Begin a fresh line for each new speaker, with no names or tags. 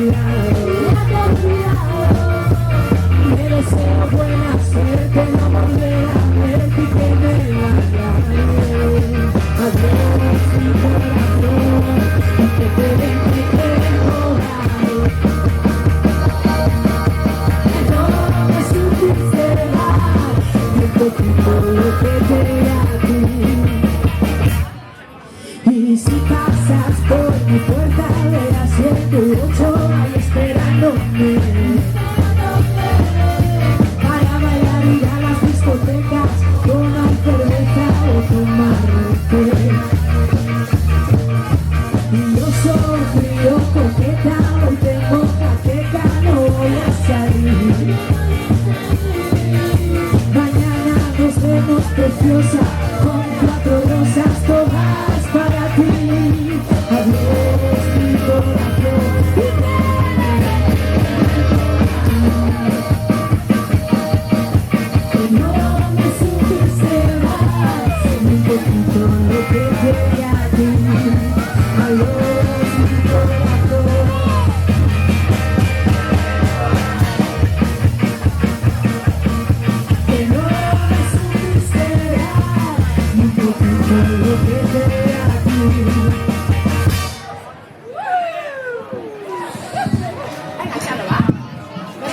Me deseo buena suerte, no volver a verte y que me vaya bien. Adiós, mi corazón, que te deje que enamorado. No me supiste dar un poquito lo que te di a ti. Y si pasas por mi puerta, verás 108 ahí esperándome.